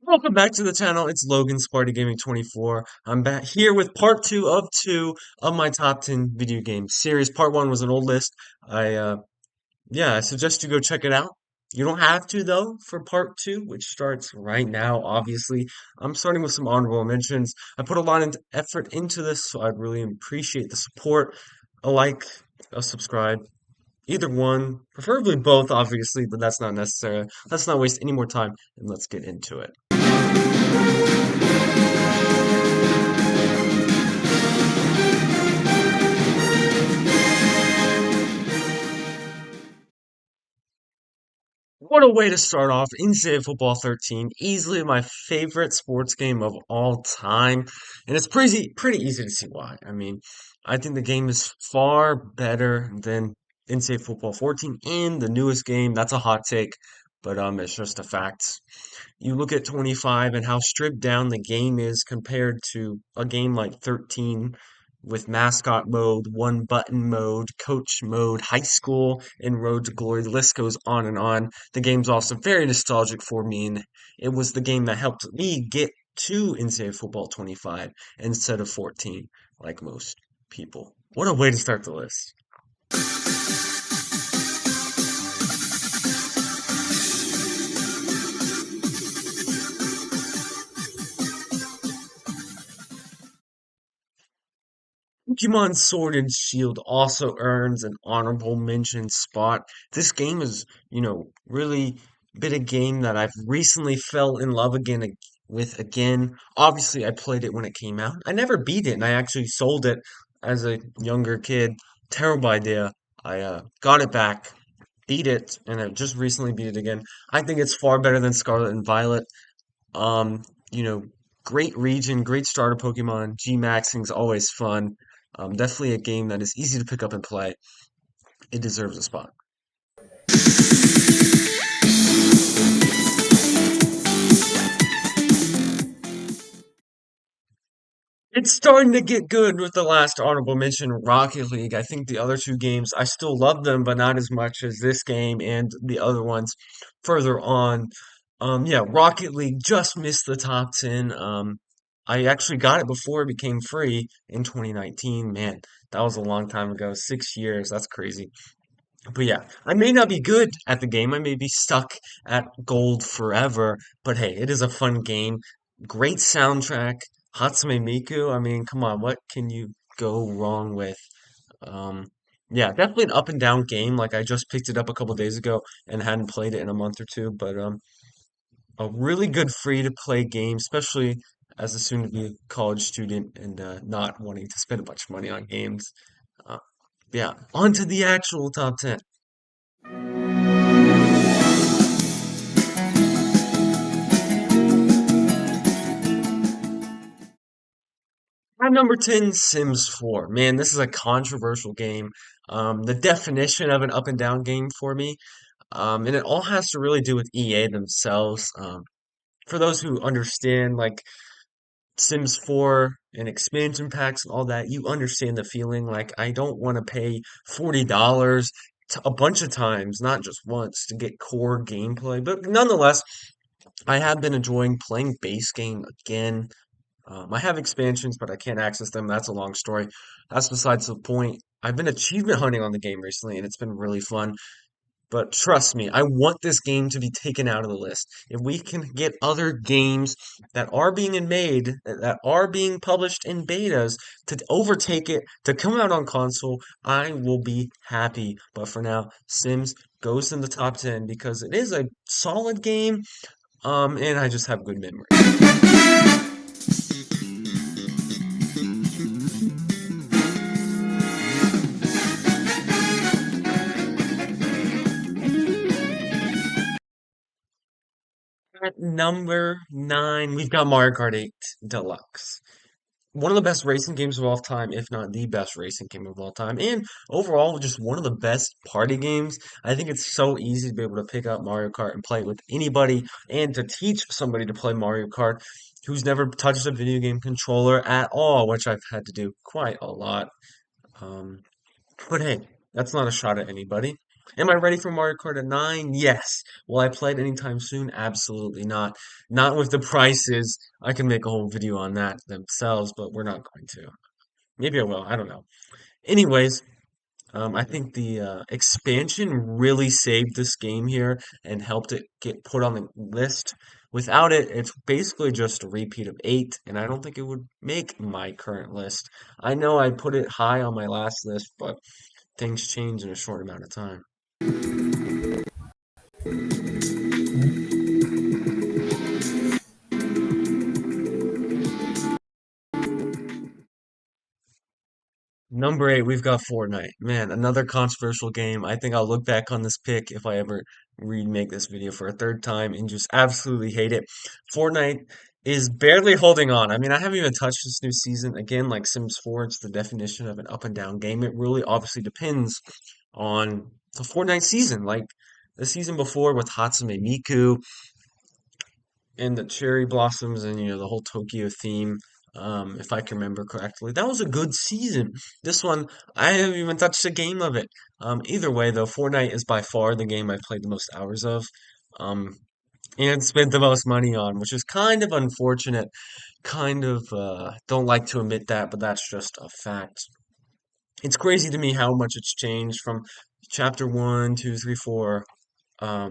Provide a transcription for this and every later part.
Welcome back to the channel. It's Logan Sparty Gaming 24. I'm back here with part two of my top 10 video game series. Part one was an old list. I suggest you go check it out. You don't have to though for part two, which starts right now. Obviously, I'm starting with some honorable mentions. I put a lot of effort into this, so I'd really appreciate the support. A like, a subscribe, either one, preferably both, obviously, but that's not necessary. Let's not waste any more time and let's get into it. What a way to start off NCAA Football 13, easily my favorite sports game of all time. And it's pretty easy to see why. I mean, I think the game is far better than NCAA Football 14 and the newest game. That's a hot take, but it's just a fact. You look at 25 and how stripped down the game is compared to a game like 13 with mascot mode, one button mode, coach mode, high school, and road to glory. The list goes on and on. The game's also very nostalgic for me, and it was the game that helped me get to NCAA Football 25 instead of 14, like most people. What a way to start the list. Pokemon Sword and Shield also earns an honorable mention spot. This game is, really been a game that I've recently fell in love with again. Obviously, I played it when it came out. I never beat it, and I actually sold it as a younger kid. Terrible idea. I got it back, beat it, and I just recently beat it again. I think it's far better than Scarlet and Violet. Um, you know, great region, great starter Pokemon. G-Maxing is always fun. Definitely a game that is easy to pick up and play. It deserves a spot. It's starting to get good with the last honorable mention, Rocket League. I think the other two games, I still love them, but not as much as this game and the other ones further on. Yeah, Rocket League just missed the top 10. I actually got it before it became free in 2019. Man, that was a long time ago. 6 years. That's crazy. But yeah, I may not be good at the game. I may be stuck at gold forever. But hey, it is a fun game. Great soundtrack. Hatsune Miku. I mean, come on, what can you go wrong with? Um, yeah, definitely an up and down game. Like I just picked it up a couple days ago and hadn't played it in a month or two. But a really good free to play game, especially as a soon to be college student and not wanting to spend a bunch of money on games. Uh, yeah, on to the actual top 10. At number 10, Sims 4. Man, this is a controversial game. The definition of an up and down game for me. And it all has to really do with EA themselves. For those who understand, like Sims 4 and expansion packs and all that, you understand the feeling. Like, I don't want to pay $40 a bunch of times, not just once, to get core gameplay. But nonetheless, I have been enjoying playing base game again. I have expansions, but I can't access them. That's a long story. That's besides the point. I've been achievement hunting on the game recently, and it's been really fun. But trust me, I want this game to be taken out of the list. If we can get other games that are being made, that are being published in betas, to overtake it, to come out on console, I will be happy. But for now, Sims goes in the top 10 because it is a solid game, and I just have good memories. At number 9, we've got Mario Kart 8 Deluxe. One of the best racing games of all time, if not the best racing game of all time, and overall just one of the best party games. I think it's so easy to be able to pick up Mario Kart and play it with anybody, and to teach somebody to play Mario Kart who's never touched a video game controller at all, which I've had to do quite a lot. Um, but hey, that's not a shot at anybody. Am I ready for Mario Kart 9? Yes. Will I play it anytime soon? Absolutely not. Not with the prices. I can make a whole video on that themselves, but we're not going to. Maybe I will. I don't know. Anyways, I think the expansion really saved this game here and helped it get put on the list. Without it, it's basically just a repeat of 8, and I don't think it would make my current list. I know I put it high on my last list, but things change in a short amount of time. Number 8, we've got Fortnite. Man, another controversial game. I think I'll look back on this pick if I ever remake this video for a third time and just absolutely hate it. Fortnite is barely holding on. I mean, I haven't even touched this new season. Again, like Sims 4, it's the definition of an up and down game. It really obviously depends on the Fortnite season. Like the season before with Hatsune Miku, and the cherry blossoms and the whole Tokyo theme, if I can remember correctly. That was a good season. This one, I haven't even touched a game of it. Either way, though, Fortnite is by far the game I've played the most hours of, um, and spent the most money on, which is kind of unfortunate. Kind of don't like to admit that, but that's just a fact. It's crazy to me how much it's changed from chapter one, two, three, four,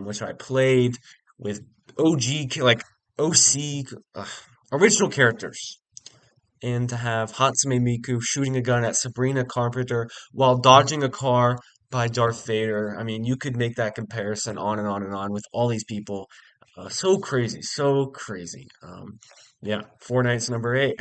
which I played with like OC original characters, and to have Hatsune Miku shooting a gun at Sabrina Carpenter while dodging a car by Darth Vader. I mean, you could make that comparison on and on and on with all these people. So crazy, so crazy. Yeah, Fortnite's number 8.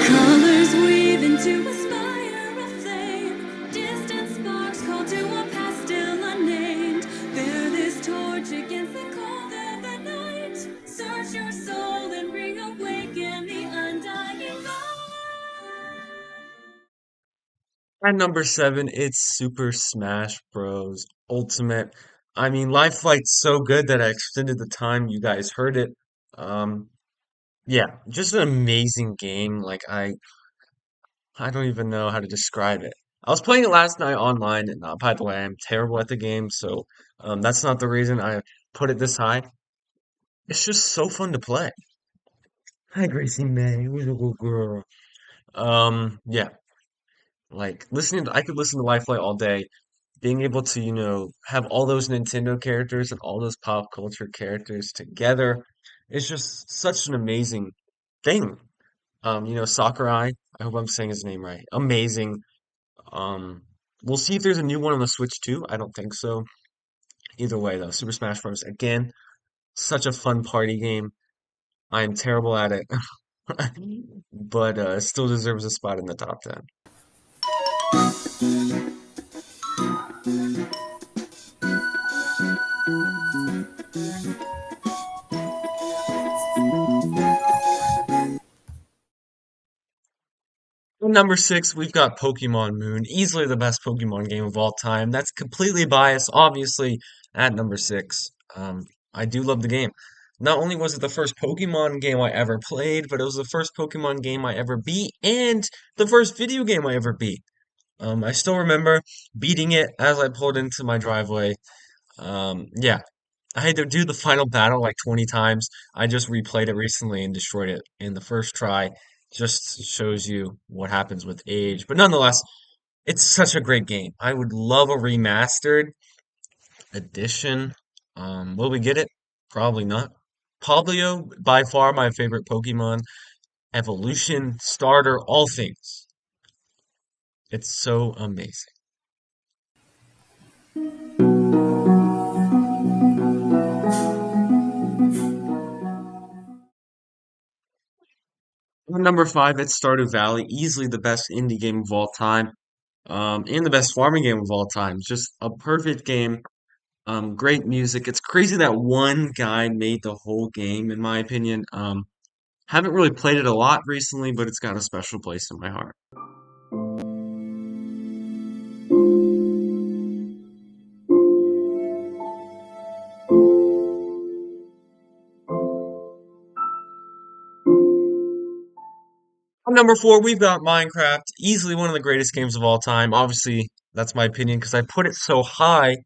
Colors weave into a spire of flame. Distant sparks call to a past still unnamed. Bear this torch against the cold of the night. Search your soul and bring awaken the undying light. At number 7, it's Super Smash Bros. Ultimate. I mean, Life Flight's so good that I extended the time you guys heard it. Um, yeah, just an amazing game. Like I don't even know how to describe it. I was playing it last night online, and by the way, I'm terrible at the game, so that's not the reason I put it this high. It's just so fun to play. Hi, Gracie May. Who's a good girl? Yeah, like I could listen to Life Flight all day. Being able to, have all those Nintendo characters and all those pop culture characters together is just such an amazing thing. Sakurai, I hope I'm saying his name right. Amazing. Um, we'll see if there's a new one on the Switch too. I don't think so. Either way, though, Super Smash Bros. Again, such a fun party game. I am terrible at it, but it still deserves a spot in the top 10. Number 6, we've got Pokemon Moon, easily the best Pokemon game of all time. That's completely biased, obviously, at number 6. I do love the game. Not only was it the first Pokemon game I ever played, but it was the first Pokemon game I ever beat, and the first video game I ever beat. I still remember beating it as I pulled into my driveway. Yeah, I had to do the final battle like 20 times. I just replayed it recently and destroyed it in the first try. Just shows you what happens with age. But nonetheless, it's such a great game. I would love a remastered edition. Will we get it? Probably not. Poblio, by far my favorite Pokemon. Evolution, starter, all things. It's so amazing. Number 5, it's Stardew Valley, easily the best indie game of all time. And the best farming game of all time. Just a perfect game. Great music. It's crazy that one guy made the whole game, in my opinion. Haven't really played it a lot recently, but it's got a special place in my heart. Number 4, we've got Minecraft, easily one of the greatest games of all time. Obviously, That's my opinion because I put it so high.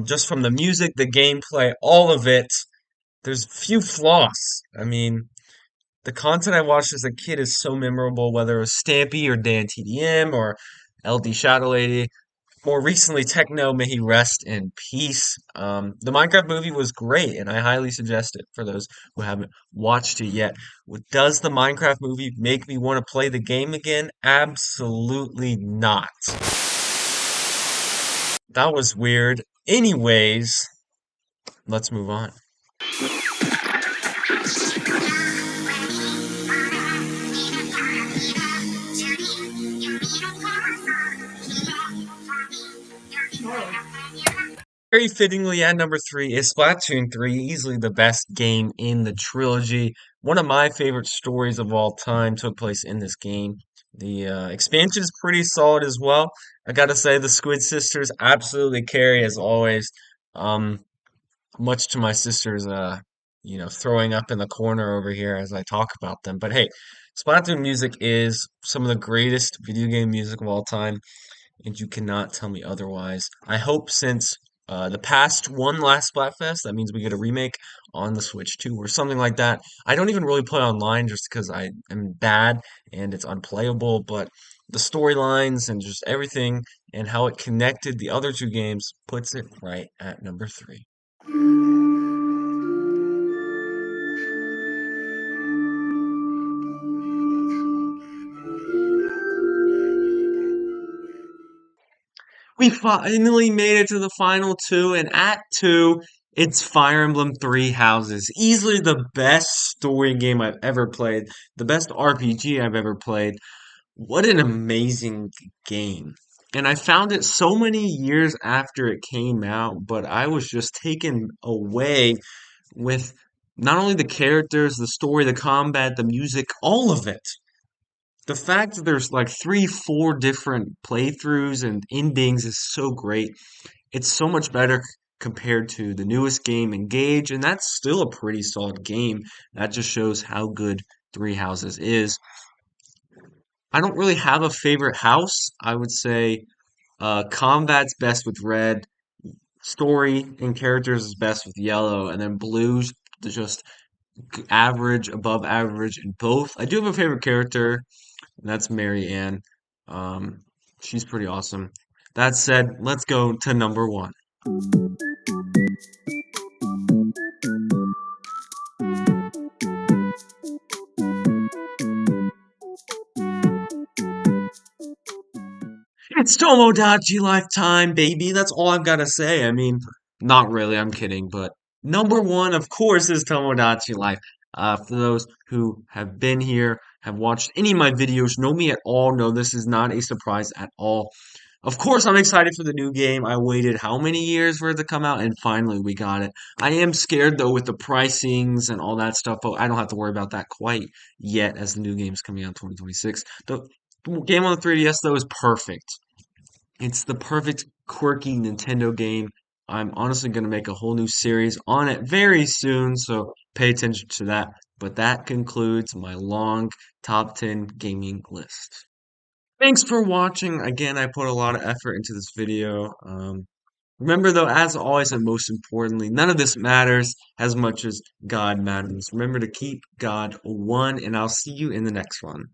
Just from the music, the gameplay, all of it. There's few flaws. I mean, the content I watched as a kid is so memorable, whether it was Stampy or Dan TDM or LD Shadow Lady. More recently, Techno, may he rest in peace. The Minecraft movie was great, and I highly suggest it for those who haven't watched it yet. Does the Minecraft movie make me want to play the game again? Absolutely not. That was weird. Anyways, let's move on. Very fittingly, at number three is Splatoon 3, easily the best game in the trilogy. One of my favorite stories of all time took place in this game. The expansion is pretty solid as well. I gotta say, the Squid Sisters absolutely carry as always. Um, Much to my sister's, throwing up in the corner over here as I talk about them. But hey, Splatoon music is some of the greatest video game music of all time and you cannot tell me otherwise. I hope since the past one last Splatfest, that means we get a remake on the Switch too, or something like that. I don't even really play online just because I am bad and it's unplayable, but the storylines and just everything and how it connected the other two games puts it right at number three. We finally made it to the final two, and at two, it's Fire Emblem Three Houses. Easily the best story game I've ever played, the best RPG I've ever played. What an amazing game. And I found it so many years after it came out, but I was just taken away with not only the characters, the story, the combat, the music, all of it. The fact that there's like three, four different playthroughs and endings is so great. It's so much better compared to the newest game, Engage, and that's still a pretty solid game. That just shows how good Three Houses is. I don't really have a favorite house. I would say combat's best with red, story and characters is best with yellow, and then blues just average, above average in both. I do have a favorite character, and that's Mary Ann. Um, she's pretty awesome. That said, let's go to number one. It's Tomodachi Lifetime, baby. That's all I've got to say. I mean, not really, I'm kidding, but number one, of course, is Tomodachi Life. For those who have been here, have watched any of my videos, know me at all, know this is not a surprise at all. Of course, I'm excited for the new game. I waited how many years for it to come out, and finally we got it. I am scared though with the pricings and all that stuff, but I don't have to worry about that quite yet as the new game's coming out in 2026. The game on the 3DS though is perfect. It's the perfect quirky Nintendo game. I'm honestly going to make a whole new series on it very soon, so pay attention to that. But that concludes my long top 10 gaming list. Thanks for watching. Again, I put a lot of effort into this video. Remember, though, as always, and most importantly, none of this matters as much as God matters. Remember to keep God one, and I'll see you in the next one.